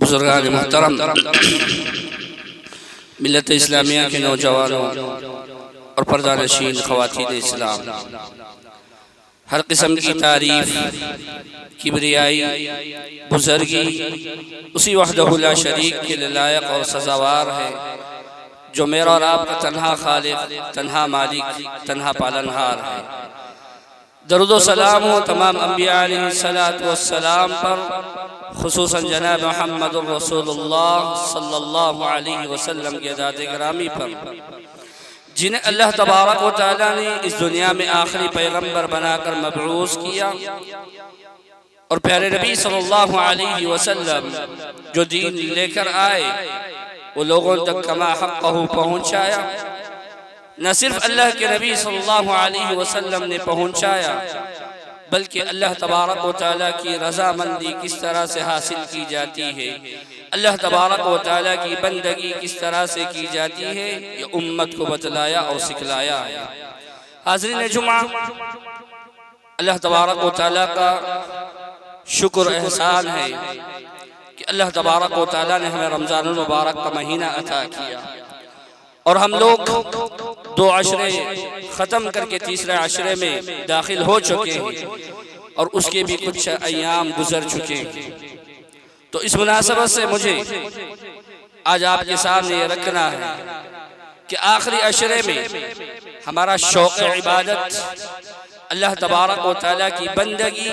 बुजुर्गान मोहतरम मिल्लत इस्लामिया के नौजवानों और पर्दानशीन ख़वातीन इस्लाम, हर किस्म की तारीफ़ किबरियाई बुज़ुर्गी उसी वहदहु ला शरीक के लायक और सज़ावार है जो मेरा और आपका तन्हा खालिक, तन्हा मालिक, तन्हा पालनहार है। दरूद व सलाम हो तमाम अंबिया अलैहिस्सलातु वस्सलाम पर, खुसूसन जनाब मुहम्मदुर रसूलुल्लाह सल्लल्लाहु अलैहि वसल्लम के ज़ात गिरामी पर, जिन्हें अल्लाह तबारक व तआला ने इस दुनिया में आखिरी पैगंबर बनाकर मबऊस किया और प्यारे नबी सल्लल्लाहु अलैहि वसल्लम जो दीन लेकर आए वो लोगों तक कमा हक़्क़हु पहुँचाया। न सिर्फ अल्लाह के नबी सल्लल्लाहु अलैहि वसल्लम ने पहुँचाया बल्कि अल्लाह तबारक व तआला की रज़ामंदी किस तरह से हासिल की जाती है, अल्लाह तबारक व तआला की बंदगी किस तरह से की जाती है, ये उम्मत को बतलाया और सिखलाया है। हाज़रीन जुमा, अल्लाह तबारक व तआला का शुक्र एहसान है कि अल्लाह तबारक व तआला ने हमें रमज़ानुल मुबारक का महीना अता किया और हम लोग 2 अशरे ख़त्म करके तीसरे अशरे में दाखिल हो चुके हैं और उसके भी कुछ अय्याम गुजर चुके हैं। तो इस मुनासबत से मुझे आज आपके सामने ये रखना है कि आखिरी अशरे में हमारा शौक़ इबादत, अल्लाह तबारक व तआला की बंदगी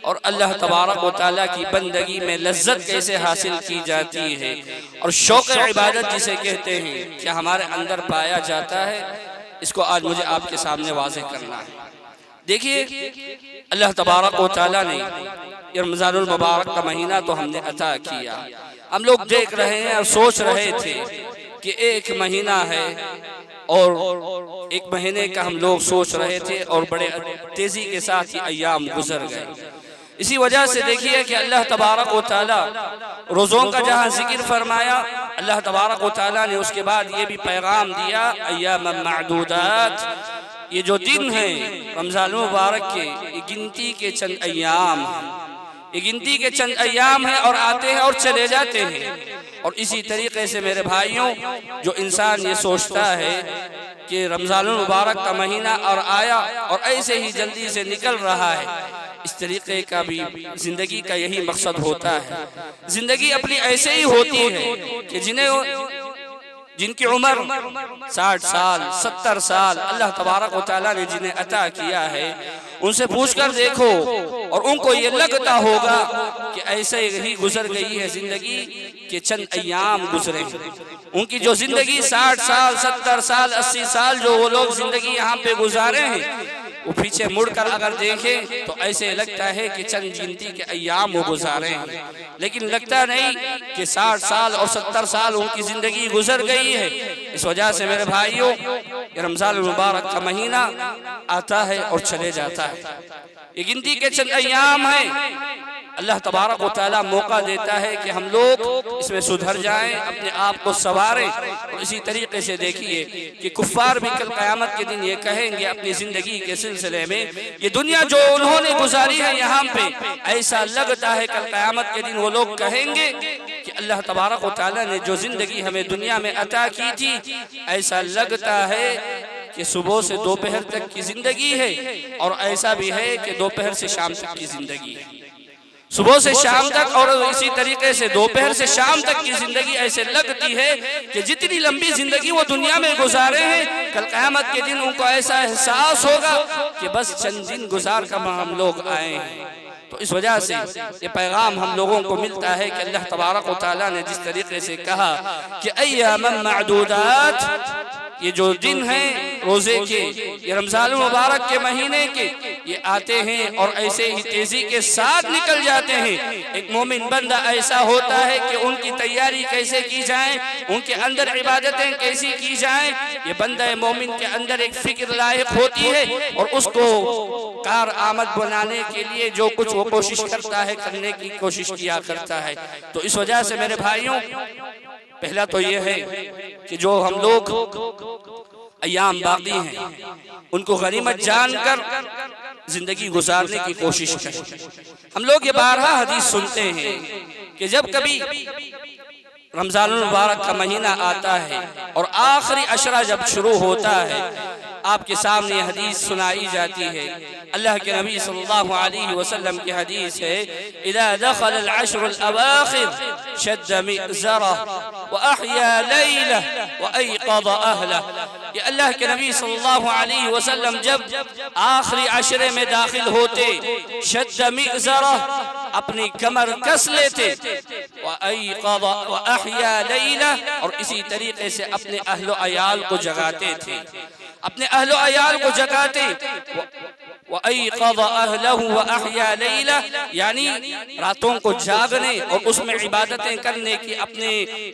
और अल्लाह तबारक व तआला की बंदगी में लज्जत कैसे हासिल की जाती है और शौक़ इबादत जिसे कहते हैं कि हमारे अंदर पाया जाता है, इसको आज मुझे आपके सामने वाज़ेह करना है। देखिए अल्लाह तबारक व तआला ने रमज़ानुल मुबारक का महीना तो हमने अता किया। हम लोग देख रहे हैं और सोच रहे थे कि एक महीना है और एक महीने का हम लोग सोच रहे थे और बड़े तेजी के साथ ये अय्याम गुजर गए। इसी वजह से देखिए कि अल्लाह तबारक व तआला रोज़ों का जहाँ जिक्र फरमाया, अल्लाह तबारक व तआला ने उसके बाद ये भी पैगाम दिया अय्याम मादूदात, ये जो दिन हैं रमज़ान मुबारक के, ये गिनती के चंद अय्याम हैं, ये गिनती के चंद अय्याम हैं और आते हैं और चले जाते हैं। और इसी तरीके से मेरे भाइयों, जो इंसान ये सोचता है कि रमज़ान मुबारक का महीना और आया और ऐसे ही जल्दी से निकल रहा है, इस तरीके का भी जिंदगी का यही मकसद होता है। जिंदगी अपनी ऐसे ही होती है कि जिनकी उम्र 60 साल 70 साल अल्लाह तबारक व तआला ने जिन्हें अता किया है, उनसे पूछकर देखो और उनको ये लगता होगा कि ऐसे ही गुजर गई है जिंदगी के चंद अय्याम गुजरे हैं। उनकी जो जिंदगी 60 साल 70 साल 80 साल जो वो लोग जिंदगी यहाँ पे गुजारे हैं, वो पीछे मुड़कर अगर देखें तो ऐसे लगता है कि चंद गिनती के अय्याम वो गुजारे हैं, लेकिन लगता नहीं कि 60 साल और 70 साल उनकी जिंदगी गुजर गई है। इस वजह से मेरे भाइयों, रमज़ान मुबारक का महीना आता है और चले जाता है, ये गिनती के चंद अय्याम हैं। अल्लाह तबारक व तआला मौका देता है कि हम लोग इसमें सुधर जाएं, अपने आप को संवारें। और इसी तरीके से देखिए कि कुफ्फार भी कल क़यामत के दिन ये कहेंगे अपनी ज़िंदगी के सिलसिले में, ये दुनिया जो उन्होंने गुजारी है यहाँ पे, ऐसा लगता है कल क़यामत के दिन वो लोग कहेंगे कि अल्लाह तबारक व तआला ने जो ज़िंदगी हमें दुनिया में अता की थी, ऐसा लगता है कि सुबह से दोपहर तक की ज़िंदगी है, और ऐसा भी है कि दोपहर से शाम तक की ज़िंदगी है। सुबह से शाम तक और इसी तरीके से दोपहर से शाम तक की जिंदगी ऐसे लगती है कि जितनी लंबी जिंदगी वो दुनिया में गुजारे हैं, कल क़यामत के दिन उनको ऐसा एहसास होगा कि बस चंद दिन गुजार कर हम लोग आए हैं। तो इस वजह से ये पैगाम हम लोगों को मिलता है कि अल्लाह तबारक व तआला ने जिस तरीके से कहा कि अय्याम मादूदात, ये जो दिन हैं रोजे के, ये रमज़ान मुबारक के महीने के, ये आते हैं और ऐसे ही तेजी के साथ निकल जाते हैं। एक मोमिन बंदा ऐसा होता है कि उनकी तैयारी कैसे की जाए, उनके अंदर इबादतें कैसी की जाए, ये बंदा मोमिन के अंदर एक फिक्र लायक होती है और उसको कार आमद बनाने के लिए जो कुछ वो कोशिश करता है, करने की कोशिश किया करता है। तो इस वजह से मेरे भाइयों, पहला तो ये है कि जो हम लोग अय्याम बाकी हैं उनको गनीमत जानकर जिंदगी गुजारने की कोशिश करें। हम लोग ये 12 हदीस सुनते हैं कि जब कभी रमज़ान मुबारक का महीना आता है और आखिरी अशरा जब शुरू होता है, आपके सामने हदीस सुनाई जाती है। अल्लाह के नबी सल्लल्लाहु अलैहि वसल्लम की हदीस है, इज़ा दख़ल अल-अश्र अल-अवाखिर शद्द मिज़रह व अहया लैलह व अयक़ज़ अहलह। ये अल्लाह के नबी सल्लल्लाहु अलैहि वसल्लम जब आखिरी अशरे में दाखिल होते, शद्द मिज़रह, अपनी कमर कस लेते, व अयक़ज़ व अहया लैलह, और इसी तरीके से अपने अहलो अयाल को जगाते थे, अपने अहलो अयाल को जगाते। व अयक़ज़ अहलहु व अहया लैलह, यानी रातों को जागने और उसमें इबादतें करने की अपने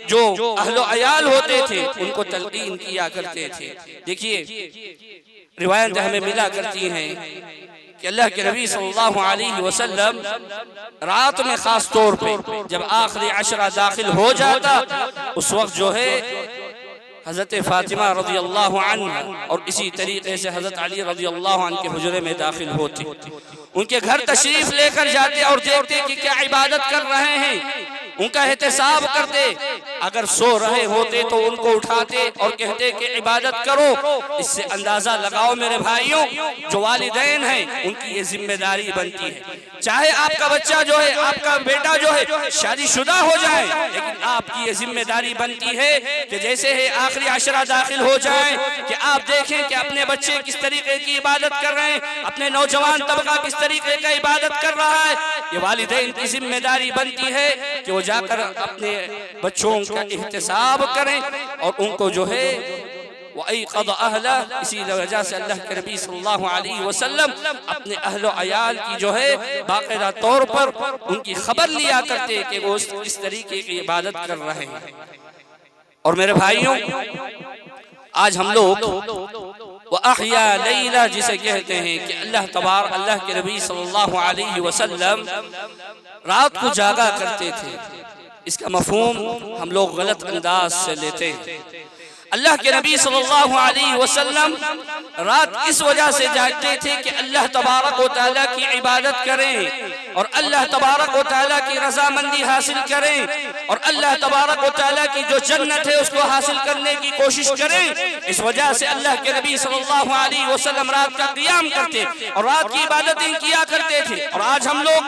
जो अहलो अयाल होते थे उनको तलकीन किया करते थे। देखिए रिवायत हमें मिला करती हैं कि अल्लाह के नबी सल्लल्लाहु अलैहि वसल्लम रात में खास तौर पे जब आखिरी अशरा दाखिल हो जाता, उस वक्त जो है हज़रत फ़ातिमा रज़ी अल्लाह अन्हा और इसी तरीके से हज़रत अली रज़ी अल्लाह अन्हु के हुजरे में दाखिल होते, उनके घर तशरीफ लेकर जाते और देखते कि क्या इबादत कर रहे हैं, उनका एहतसाब करते। अगर सो रहे होते तो उनको उठाते और कहते कि इबादत करो। इससे अंदाजा लगाओ मेरे भाइयों, जो वालिदैन हैं उनकी ये जिम्मेदारी बनती है। चाहे आपका बच्चा जो है, आपका बेटा जो है शादीशुदा हो जाए, लेकिन आपकी ये जिम्मेदारी बनती है कि जैसे ही आखिरी अशरा दाखिल हो जाए कि आप देखें कि अपने बच्चे किस तरीके की इबादत कर रहे हैं, अपने नौजवान तबका किस तरीके का इबादत कर रहा है। ये वालिदैन की जिम्मेदारी बनती है कि वो जाकर अपने बच्चों का एहतसाब करें और उनको जो है वो अयक़ज़ अहलह। इसी वजह से अल्लाह के नबी सल्लल्लाहु अलैहि वसल्लम अपने अहलो अयाल की जो है बाकायदा तौर पर उनकी खबर लिया करते कि वो इस तरीके की इबादत कर रहे हैं। और मेरे भाइयों, आज हम लोग वो अहया लैला जिसे कहते हैं कि अल्लाह के नबी सल्लल्लाहु अलैहि वसल्लम रात को जागा करते थे, इसका मफहूम हम लोग गलत अंदाज से लेते हैं। अल्लाह के नबी सल्लल्लाहु अलैहि वसल्लम रात इस वजह से जागते थे कि अल्लाह तबारक व तआला की इबादत करें और अल्लाह तबारक व तआला की रज़ामंदी हासिल करें और अल्लाह तबारक व तआला की जो जन्नत है उसको हासिल करने की कोशिश करें। इस वजह से अल्लाह के नबी सल्लल्लाहु अलैहि वसल्लम रात का क़ियाम करते और रात की इबादतें किया करते थे। और आज हम लोग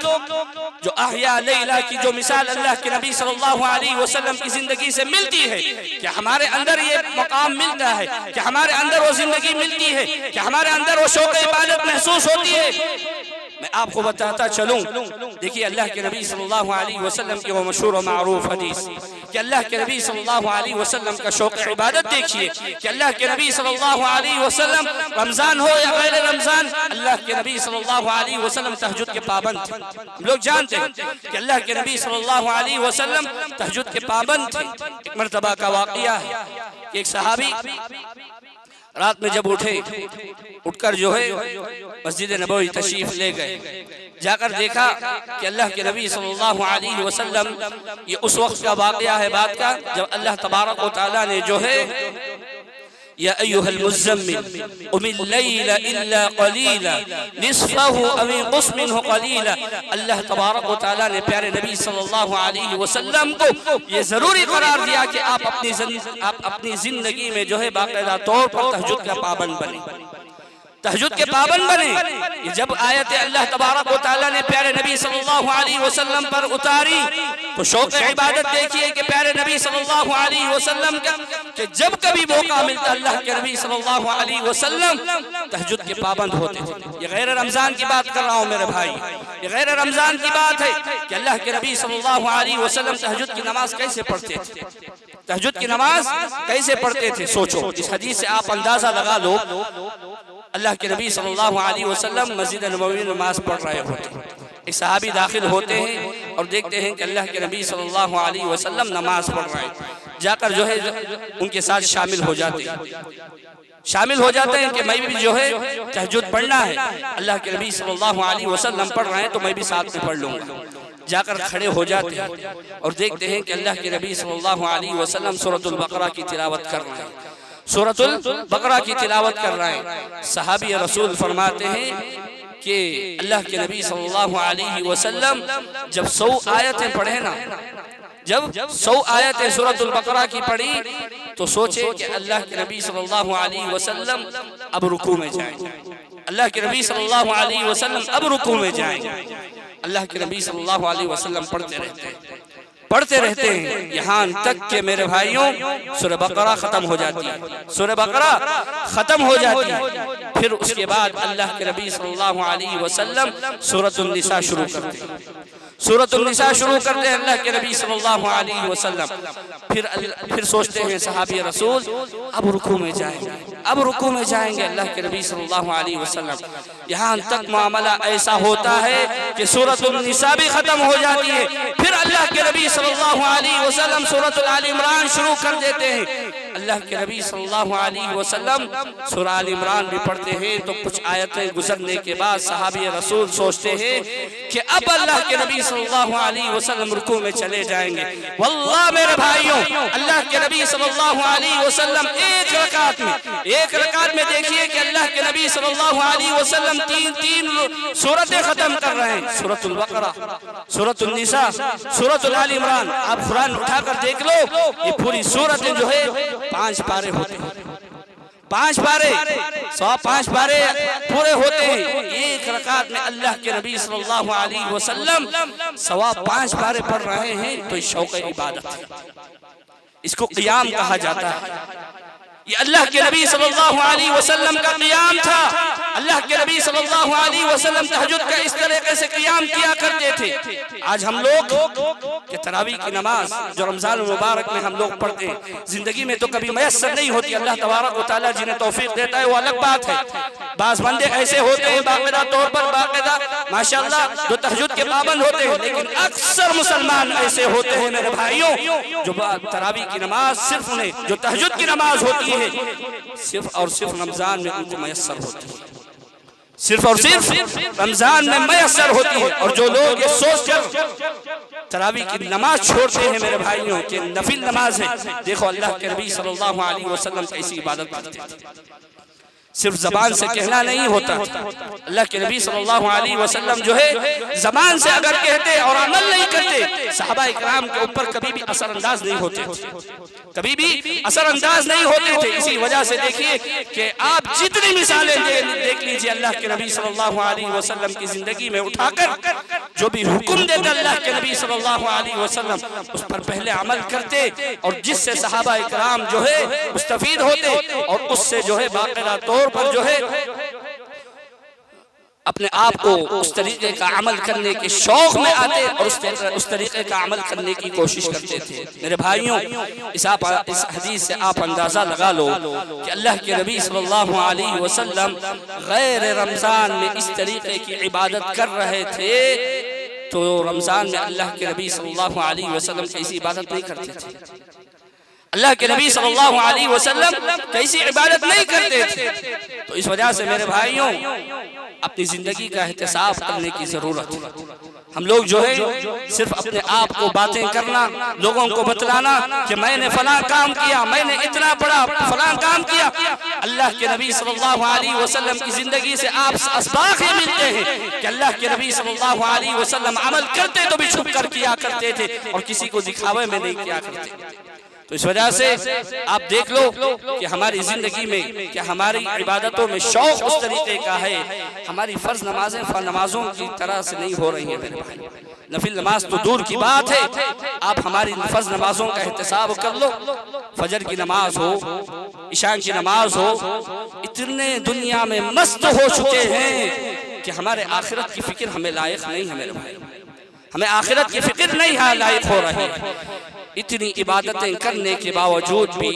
जो अहया लैला की जो मिसाल अल्लाह के नबी सल्लल्लाहु अलैहि वसल्लम की जिंदगी से मिलती है कि हमारे अंदर ये मकाम मिलता है, कि हमारे अंदर वो जिंदगी मिलती है, कि हमारे अंदर वो शौक़ इबादत महसूस होती है। मैं आपको बताता चलूं, देखिए अल्लाह के नबी सल्लल्लाहु अलैहि वसल्लम की वो मशहूर और मारूफ हदीस कि अल्लाह के नबी सल्लल्लाहु अलैहि वसल्लम का शौक़ इबादत देखिए कि अल्लाह के नबी सल्लल्लाहु अलैहि वसल्लम रमज़ान हो या गैर रमज़ान, अल्लाह के नबी सल्लल्लाहु अलैहि वसल्लम तहज्जुद के पाबंद थे। हम लोग जानते हैं कि अल्लाह के नबी सल्लल्लाहु अलैहि वसल्लम तहज्जुद के पाबंद थे। एक मरतबा का वाक़या है कि एक सहाबी रात में जब उठे, उठकर जो है मस्जिद नबवी तशरीफ ले गए, जाकर देखा कि अल्लाह के नबी सल्लल्लाहु अलैहि वसल्लम, ये उस वक्त का वाक़या है बात का जब अल्लाह तबारक व तआला ने जो है या अय्युहल मुज़्ज़म्मिल उमिल लैला इल्ला क़लीला निस्फ़हु अव इंक़ुस मिन्हु क़लीला, अल्लाह तबारक व तआला ने प्यारे नबी सल्लल्लाहु अलैहि वसल्लम को ये ज़रूरी करार दिया कि आप अपनी ज़िंदगी में जो है बाकायदा तौर पर तहज्जुद का पाबंद बने, तहज्जुद के पाबंद बने। जब आयत अल्लाह तबारक व तआला ने प्यारे नबी सल्लल्लाहु अलैहि वसल्लम पर उतारी तो शौक़ इबादत देखिए कि प्यारे नबी सल्लल्लाहु अलैहि वसल्लम का कि जब कभी मौका मिलता अल्लाह के नबी सल्लल्लाहु अलैहि वसल्लम तहज्जुद के पाबंद होते थे। ये गैर रमज़ान की बात कर रहा हूँ मेरे भाई, ये गैर रमज़ान की बात है कि अल्लाह के नबी सल्लल्लाहु अलैहि वसल्लम तहज्जुद की नमाज कैसे पढ़ते थे, तहज्जुद की नमाज कैसे पढ़ते थे। सोचो, इस हदीस से आप अंदाजा लगा लो, अल्लाह के नबी सल्लल्लाहु अलैहि वसल्लम मस्जिद नबवी में नमाज पढ़ रहे होते, एक सहाबी दाखिल होते हैं और देखते हैं कि अल्लाह के नबी सल्लल्लाहु अलैहि वसल्लम नमाज पढ़ रहे हैं, जाकर जो है उनके साथ शामिल हो जाते हैं कि मैं भी जो है तहज्जुद पढ़ना है, अल्लाह के नबी सल्लल्लाहु अलैहि वसल्लम पढ़ रहे हैं तो मैं भी साथ में पढ़ लूँगा। जाकर खड़े हो जाते हैं और देखते हैं कि अल्लाह के नबी सल्लल्लाहु अलैहि वसल्लम सूरतुल बकरा की तिलावत कर रहे हैं, सूरतुल बकरा की तिलावत कर रहे हैं। सहाबी रसूल फरमाते हैं कि अल्लाह के नबी सल्लल्लाहु अलैहि वसल्लम जब 100 आयतें पढ़े ना, जब 100 आयतें सूरतुल बकरा की पढ़ी तो सोचे कि अल्लाह के नबी सल्लल्लाहु अलैहि वसल्लम अब रुकू में जाएंगे, अल्लाह के नबी सल्लल्लाहु अलैहि वसल्लम अब रुकू में जाएंगे। अल्लाह के नबी सल्लल्लाहु अलैहि वसल्लम पढ़ते रहते हैं यहाँ तक कि मेरे भाइयों सूरह बकरा खत्म हो जाती है, सूरह बकरा खत्म हो जाती है। फिर उसके बाद अल्लाह के नबी सल्लल्लाहु अलैहि वसल्लम सूरतुन निसा शुरू करते हैं, सूरतुन निसा शुरू करते हैं अल्लाह के नबी सल्लल्लाहु अलैहि वसल्लम। फिर सोचते हैं सहाबी रसूल अब रुकू में जाएंगे, अब रुकू में जाएंगे अल्लाह के नबी सल्लल्लाहु अलैहि वसल्लम। यहाँ तक मामला ऐसा होता है कि सूरतुन निसा भी खत्म हो जाती है, फिर अल्लाह के नबी सल्लल्लाहु अलैहि वसल्लम सूरतुल आल इमरान शुरू कर देते हैं। अल्लाह के नबी सल्लल्लाहु अलैहि वसल्लम सूरह आल इमरान भी पढ़ते हैं तो कुछ आयतें गुजरने के बाद सहाबी रसूल सोचते हैं कि अब अल्लाह के नबी सल्लल्लाहु अलैहि वसल्लम रुकू में चले जाएंगे। वल्लाह मेरे भाइयों, अल्लाह के नबी सल्लल्लाहु अलैहि वसल्लम एक रकात में देखिए कि अल्लाह के नबी सल्लल्लाहु अलैहि वसल्लम तीन सूरतें खत्म कर रहे हैं, सूरतुल बकरा, सूरतुन निसा, सूरतुल आल इमरान। आप कुरान उठाकर देख लो, ये पूरी सूरतें जो है 5 पारे होते हैं, 5 पारे 105 पारे पूरे होते हैं। एक रकात में अल्लाह के नबी सल्लल्लाहु अलैहि वसल्लम 5 पारे पढ़ रहे हैं तो शौक़ इबादत है, इसको क़ियाम कहा जाता है। ये अल्लाह के नबी सल्लल्लाहु अलैहि वसल्लम का क़ियाम था। अल्लाह के नबी सल्लल्लाहु अलैहि वसल्लम तहज्जुद का इस तरीके से क़ियाम किया करते थे। आज हम लोग के तरावी की नमाज जो रमजान मुबारक में हम लोग पढ़ते हैं, जिंदगी में तो कभी मयस्सर नहीं होती। अल्लाह तबारक व तआला जिन्हें तौफीक देता है वो अलग बात है। बाज़ बंदे ऐसे होते हैं बाकायदा तौर पर बाकायदा माशाअल्लाह जो तहज्जुद के पाबंद होते हैं, लेकिन अक्सर मुसलमान ऐसे होते हैं मेरे भाइयों जो तरावी की नमाज सिर्फ उन्हें जो तहज्जुद की नमाज होती है सिर्फ और सिर्फ रमजान में उनको मयस्सर होती है, सिर्फ और सिर्फ रमजान में मयस्सर होती है। और जो लोग ये सोच कर तरावी की नमाज छोड़ते हैं मेरे भाइयों कि नफिल नमाज है, देखो अल्लाह के नबी सल्लल्लाहु अलैहि वसल्लम कैसी इबादत करते थे। सिर्फ जबान से कहना नहीं होता, अल्लाह के नबी सल्लल्लाहु अलैहि वसल्लम जो है जबान से अगर कहते और अमल नहीं करते, सहाबा इकराम के ऊपर कभी भी असरअंदाज नहीं होते थे, कभी भी असरअंदाज नहीं होते थे। इसी वजह से देखिए कि आप जितनी मिसालें देख लीजिए अल्लाह के नबी सल्लल्लाहु अलैहि वसल्लम की जिंदगी में उठाकर जो भी हुक्म देते अल्लाह के नबी सल्लल्लाहु अलैहि वसल्लम उस पर पहले अमल करते, और जिससे सहाबा इकराम जो है मुस्तफीद होते और उससे जो है बाकायदा तौर पर जो है अपने आप को उस तरीके का अमल करने के शौक में आते और उस तरीके का अमल करने की कोशिश करते थे। मेरे भाइयों इस हदीस से आप अंदाजा लगा लो कि अल्लाह के नबी सल्लल्लाहु अलैहि वसल्लम गैर रमजान में इस तरीके की इबादत कर रहे थे, तो रमजान में अल्लाह के नबी सल्लल्लाहु अलैहि वसल्लम कैसी इबादत नहीं करते थे, अल्लाह के नबी सल्लल्लाहु अलैहि वसल्लम कैसी इबादत नहीं करते थे। तो इस वजह से मेरे भाइयों अपनी जिंदगी का एहतिसाब करने की जरूरत है। हम लोग जो है सिर्फ अपने आप को बातें करना, लोगों को बतलाना कि मैंने फलां काम किया, मैंने इतना बड़ा फलां काम किया। अल्लाह के नबी सल्लल्लाहु अलैहि वसल्लम की जिंदगी से आप असबाक ही मिलते हैं कि अल्लाह के नबी सल्लल्लाहु अलैहि वसल्लम अमल करते तो भी छुप कर किया करते थे और किसी को दिखावे में नहीं किया करते। तो इस वजह से आप देख लो कि हमारी जिंदगी में क्या हमारी इबादतों में शौक उस तरीके का है, हमारी फर्ज नमाजें नमाजों की तरह से नहीं हो रही है मेरे भाई। नफिल नमाज तो दूर की बात है, आप हमारी फर्ज नमाजों का एहतिसाब कर लो, फजर की नमाज हो, इशा की नमाज हो, इतने दुनिया में मस्त हो चुके हैं कि हमारे आखिरत की फिक्र हमें लायक नहीं है मेरे भाई, हमें आखिरत की फिक्र नहीं है लायक हो रही है। इतनी इबादतें करने के बावजूद भी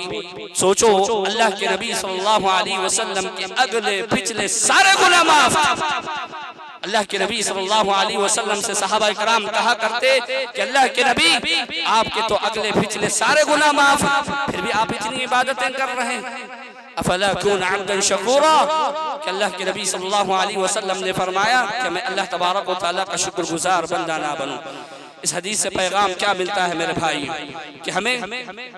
सोचो अल्लाह के नबी सल्लल्लाहु अलैहि वसल्लम के अगले पिछले सारे गुनाह माफ। अल्लाह के नबी सल्लल्लाहु अलैहि वसल्लम से सहाबा इकराम कहा करते कि अल्लाह के नबी आपके तो अगले पिछले सारे गुनाह माफ, फिर भी आप इतनी इबादतें कर रहे हैं। अफला कून अब्दन शकूरा, कि अल्लाह के नबी सल्लल्लाहु अलैहि वसल्लम ने फरमाया कि मैं अल्लाह तबारक व तआला का शुक्रगुजार बंदा ना बनूं। इस हदीस से पैगाम क्या मिलता है मेरे भाई कि हमें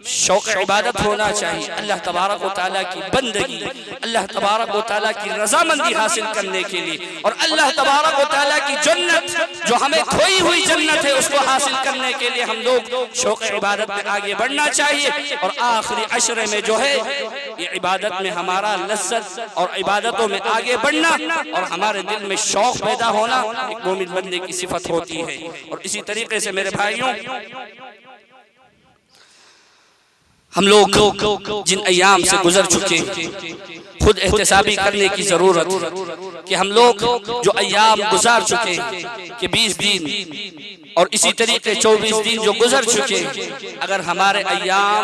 शौक इबादत होना चाहिए, अल्लाह तबारक व तआला की बंदगी, अल्लाह तबारक व तआला की रजामंदी हासिल करने के लिए और अल्लाह तबारक व तआला की जन्नत जो हमें खोई हुई जन्नत है उसको हासिल करने के लिए हम लोग शौक इबादत में आगे बढ़ना चाहिए। और आखिरी अशरे में जो है ये इबादत में हमारा लज्जत और इबादतों में आगे बढ़ना और हमारे दिल में शौक पैदा होना एक मोमिन बंदे की सिफत होती है। और इसी तरीके से मेरे भाइयों हम लोग जिन अय्याम से गुजर चुके खुद एहतिसाबी करने की जरूरत कि हम लोग जो अय्याम गुजार चुके कि 20 दिन और इसी तरीके 24 दिन जो गुजर चुके, अगर हमारे अय्याम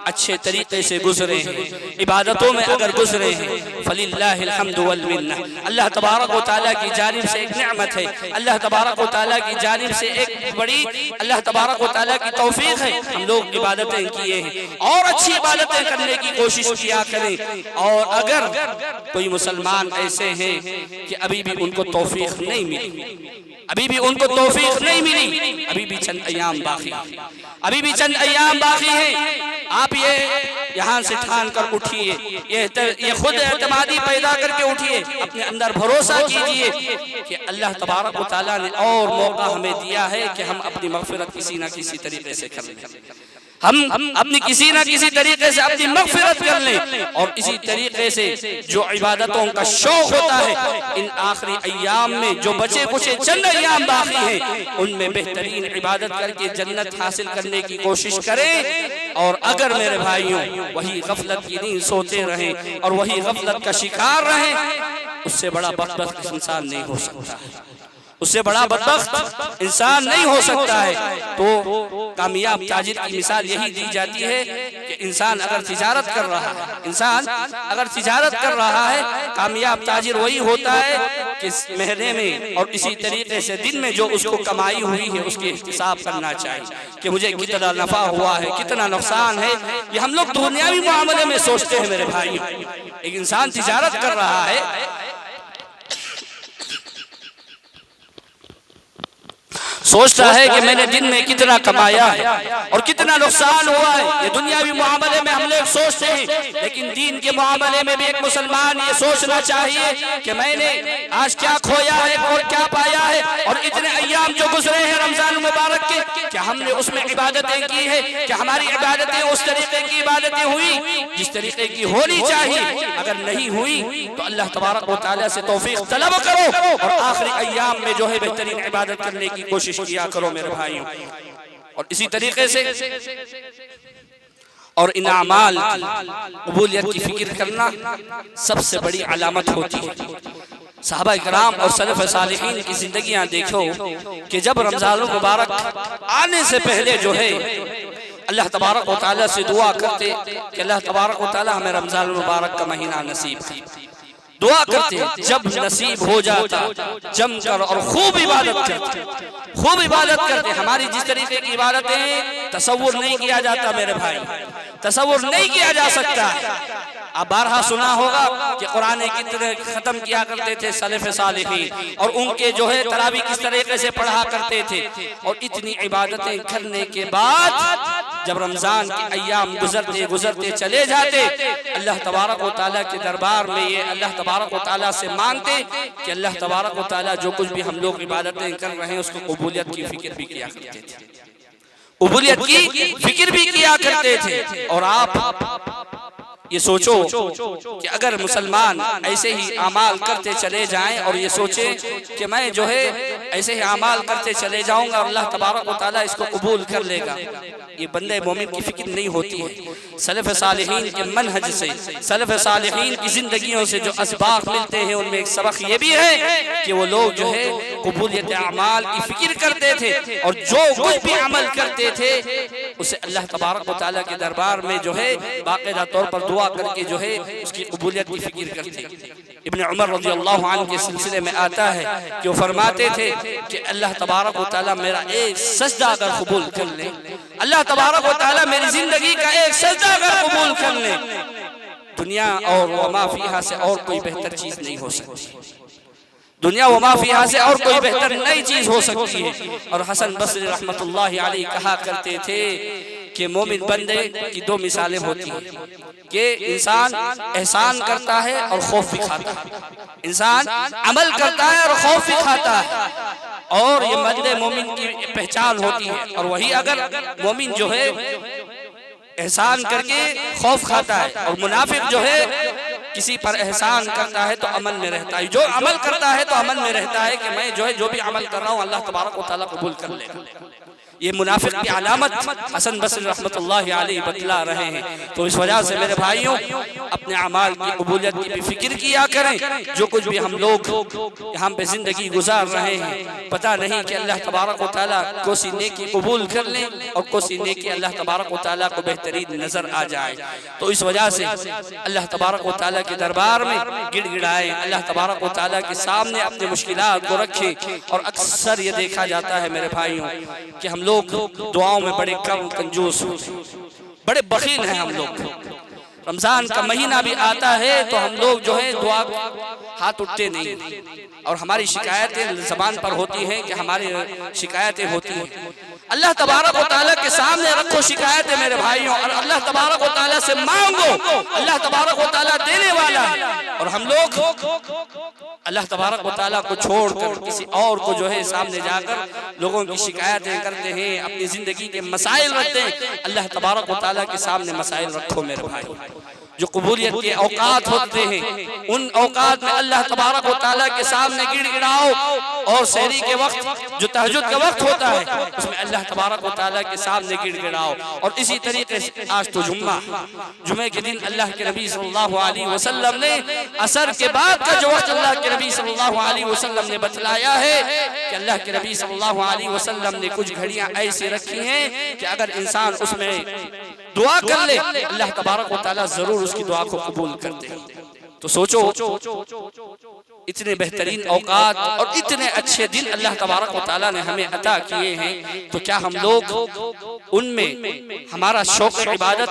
अच्छे तरीके से गुजरे हैं, इबादतों में अगर गुजरे हैं, फलिल्लाहिल हम्दु वल मिन्ना, अल्लाह तबारक व तआला की जानिब से एक नेमत है, अल्लाह तबारक व तआला की जानिब से एक बड़ी अल्लाह तबारक व तआला की तौफीक है। हम लोग इबादतें किए हैं और अच्छी इबादतें करने की कोशिश किया करें। और अगर कोई मुसलमान ऐसे हैं कि अभी भी उनको तौफीक नहीं मिली, अभी भी उनको तौफीक नहीं मिली, अभी भी चंद अय्याम बाकी, अभी भी चंद अय्याम बाकी हैं। आप ये यहाँ से ठान कर उठिए, ये खुद एतमादी पैदा करके उठिए, अपने अंदर भरोसा कीजिए कि अल्लाह तबारक व तआला ने और मौका हमें दिया है कि हम अपनी मग़फ़िरत किसी न किसी तरीके से कर लें, हम अपनी किसी न किसी तरीके से अपनी मग़फ़िरत कर लें। और इसी तरीके से जो इबादतों का शौक होता है इन आखिरी अय्याम में जो बचे कुछ चंद अय्याम बाकी हैं उनमें बेहतरीन इबादत करके जन्नत हासिल करने की कोशिश करें। और अगर मेरे भाइयों वही गफलत की नींद सोते रहें और वही गफलत का शिकार रहें, उससे बड़ा बदबख्त इंसान नहीं हो सकता है, उससे बड़ा बदबख्त इंसान नहीं हो सकता है। तो कामयाब ताजिर की मिसाल यही दी जाती है कि इंसान अगर तिजारत कर रहा है, इंसान अगर तिजारत कर रहा है, कामयाब ताजिर वही होता है कि महीने में और इसी तरीके से दिन में जो उसको कमाई हुई है उसकी हिसाब करना चाहिए कि मुझे कितना नफा हुआ है, कितना नुकसान है। ये हम लोग दुनियावी मामले में सोचते हैं मेरे भाई। एक इंसान तिजारत कर रहा है, सोचता है कि मैंने दिन में कितना कमाया है और कितना नुकसान हुआ है। ये दुनियावी मामले में हम लोग सोचते हैं, लेकिन दीन के मामले में भी एक मुसलमान ये सोचना चाहिए कि मैंने आज क्या खोया है और क्या पाया है, और इतने अय्याम जो गुजरे हैं रमजान मुबारक के, क्या हमने उसमें इबादतें की है, क्या हमारी इबादतें उस तरीके की इबादतें हुई जिस तरीके की होनी चाहिए? अगर नहीं हुई तो अल्लाह तबारक व तआला से तौफीक तलब करो और आखिरी अय्याम में जो है बेहतरीन इबादत करने की कोशिश किया करो मेरे भाइयों। और इसी तरीके से और इन अमाल कबूलियत की फिक्र करना सबसे बड़ी अलामत होती है। सहाबा किराम और सलफ सालिहीन की जिंदगियां देखो कि जब रमजान मुबारक आने से पहले जो है अल्लाह तबारक व तआला से दुआ करते कि अल्लाह तबारक व तआला हमें रमजान मुबारक का महीना नसीब करे। दुआ करते, जब नसीब हो जाता जमकर और खूब इबादत करते, खूब इबादत करते। हमारी जिस तरीके की इबादतें तसव्वुर नहीं किया जाता मेरे भाई, तसव्वुर नहीं किया जा सकता। आप बारहा सुना होगा कि कुरान कितने खत्म किया करते थे सलफ सालिहीन, और उनके जो है तरावी किस तरीके से पढ़ा करते थे। और इतनी इबादतें करने के बाद जब रमजान के अय्याम गुजरते गुजरते चले जाते, अल्लाह तबारक व तआला के दरबार में ये अल्लाह तबारक व तआला से मांगते कि अल्लाह तबारक व तआला जो कुछ भी हम लोग इबादतें कर रहे हैं उसको कबूलियत की फिक्र भी किया करते थे, कबूलियत की फिक्र भी किया करते थे। और आप ये सोचो कि अगर मुसलमान ऐसे ही अमाल करते चले जाएं और ये सोचे कि मैं जो है ऐसे ही अमाल करते चले जाऊंगा और अल्लाह तबारक व तआला इसको कबूल कर लेगा, ये बंदे मोमिन की फिक्र नहीं होती है। सलफ सालिहीन के मनहज से, सलफ सालिहीन की जिंदगियों से जो असबाब मिलते हैं उनमें एक सबक ये भी है कि वो लोग जो है कबूलियत अमाल की फिक्र करते थे और जो कुछ भी अमल करते थे उसे अल्लाह तबारक व तआला के दरबार में जो है बाकायदा तौर पर दुआ करके जो है उसकी कबूलियत की फिक्र करते। इब्न उमर रज़ियल्लाहु अन्हु के सिलसिले में आता है कि वो फरमाते थे कि अल्लाह तबारक व तआला मेरा एक सजदा अगर कबूल कर ले, अल्लाह तबारक व तआला मेरी जिंदगी का एक सजदा अगर कबूल कर ले, दुनिया और वमा फीहा से और कोई बेहतर चीज नहीं हो सकती, दुनिया वमा फीहा से और कोई बेहतर नई चीज हो सकती है। और हसन बसरी रहमतुल्लाहि अलैहि कहा करते थे कि मोमिन बंदे की दो मिसालें होती हैं कि इंसान एहसान करता है और खौफ भी खाता है, इंसान अमल करता है और खौफ भी खाता है, और ये बंदे मोमिन की पहचान होती है। और वही अगर मोमिन जो है एहसान करके खौफ खाता है और मुनाफिक जो है किसी पर एहसान करता है तो अमल में रहता है, जो अमल करता है तो अमल में रहता है कि मैं जो है जो भी अमल कर रहा हूँ अल्लाह तबारक व तआला कबूल कर लेगा। ये मुनाफिक की अलामत हसन बसरी रहमतुल्लाहि अलैहि बतला रहे हैं। तो इस वजह से मेरे भाइयों अपने अमाल की कबूलियत की भी फिक्र किया करें। जो कुछ भी हम लोग यहाँ पे जिंदगी गुजार रहे हैं पता नहीं कि अल्लाह तबारक व तआला कोसी नेकी कबूल कर ले और कोसी नेकी अल्लाह तबारक व तआला को बेहतरीन नजर आ जाए। तो इस वजह से अल्लाह तबारक व तआला के दरबार में गिड़गिड़ाएं, अल्लाह तबारक व तआला के सामने अपने मुश्किलात को रखें। और अक्सर ये देखा जाता है मेरे भाइयों कि हम लोग दुआओं में बड़े कम कंजूस होते, बड़े बखील हैं हम लोग। रमजान का महीना भी आता है तो हम लोग जो है दुआ हाथ उठते नहीं, और हमारी शिकायतें जबान पर होती हैं कि हमारी शिकायतें होती हैं। अल्लाह तबारक व तआला के सामने रखो शिकायतें मेरे भाइयों, और अल्लाह तबारक व तआला से मांगो, अल्लाह तबारक व तआला देने वाला है। और हम लोग अल्लाह तबारक व तआला को छोड़कर किसी और को जो है सामने जाकर लोगों की शिकायतें करते हैं, अपनी जिंदगी के मसाइल रखते हैं। अल्लाह तबारक व तआला के सामने मसाइल रखो मेरे भाई, जो कबूलियत के औकात होते हैं, उन औकात में अल्लाह तबारक व तआला के सामने गिड़गिड़ाओ। और सहरी के वक्त जो तहज्जुद का वक्त होता है, उसमें अल्लाह तबारक व तआला के सामने गिड़गिड़ाओ। और इसी तरीके से आज तो जुम्मे के दिन अल्लाह के नबी सल्लल्लाहु अलैहि वसल्लम ने असर के बाद का जो वक्त अल्लाह के नबी सल्लल्लाहु अलैहि वसल्लम ने बतलाया है कि अल्लाह के नबी सल्लल्लाहु अलैहि वसल्लम ने कुछ घड़ियां ऐसी रखी हैं कि अगर इंसान उसमें दुआ कर ले, अल्लाह तबारक व तआला जरूर उसकी दुआ को कबूल करते हैं। तो सोचो, इतने बेहतरीन औकात और इतने अच्छे दिन अल्लाह तबारक व तआला ने हमें अता किए हैं, तो क्या हम लोग उनमें हमारा शौक इबादत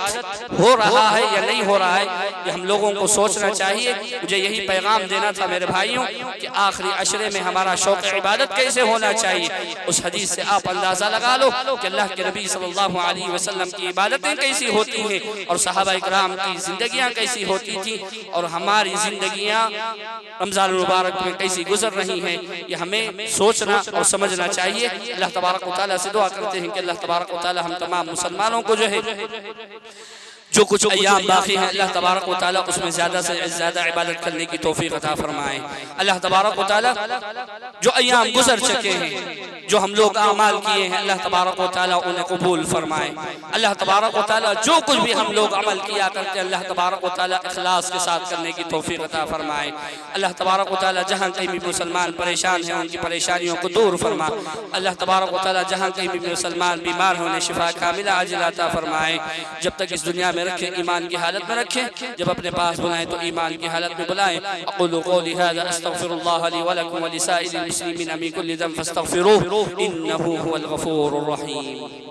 हो रहा है या नहीं हो रहा है, ये हम लोगों को सोचना चाहिए। मुझे यही पैगाम देना था मेरे भाइयों कि आखिरी अशरे में हमारा शौक इबादत कैसे होना चाहिए। उस हदीस से आप अंदाज़ा लगा लो कि अल्लाह के नबी सल्लल्लाहु अलैहि वसल्लम की इबादतें कैसी होती हैं और सहाबा इकराम की जिंदगियाँ कैसी होती थी और हमारी जिंदगियाँ रमज़ान मुबारक में कैसी गुजर रही हैं, ये हमें सोचना और समझना चाहिए। अल्लाह तबारक व तआला से दुआ करते हैं कि अल्लाह तबारक व तआला हम तमाम मुसलमानों को जो है जो कुछ अय्याम बाकी हैं, अल्लाह तबारक व तआला उसमें ज़्यादा से ज़्यादा इबादत करने की तौफीक अता फरमाए। अल्लाह तबारक व तआला जो अय्याम गुजर चुके हैं, जो हम लोग अमाल किए हैं, अल्लाह तबारक व तआला उन्हें कबूल फरमाए। अल्लाह तबारक व तआला जो कुछ भी हम लोग अमल किया करते, अल्लाह तबारक व तआला इखलास के साथ करने की तौफीक अता फरमाए। अल्लाह तबारक व तआला जहाँ कहीं भी मुसलमान परेशान हैं, उनकी परेशानियों को दूर फरमा। अल्लाह तबारक व तआला जहाँ कहीं भी मुसलमान बीमार होने शिफा कामिला आजिला अता फरमाए। जब तक इस दुनिया में रखें, ईमान की हालत में रखें, जब अपने पास बुलाएं तो ईमान की हालत में बुलाएं। अक़ूलु क़ौली हाज़ा अस्तग़फ़िरुल्लाह ली व लकुम व लिसाइरिल मुस्लिमीन मिन कुल्लि ज़ंब फ़स्तग़फ़िरूहु इन्नहु हुवल गफ़ूरुर रहीम।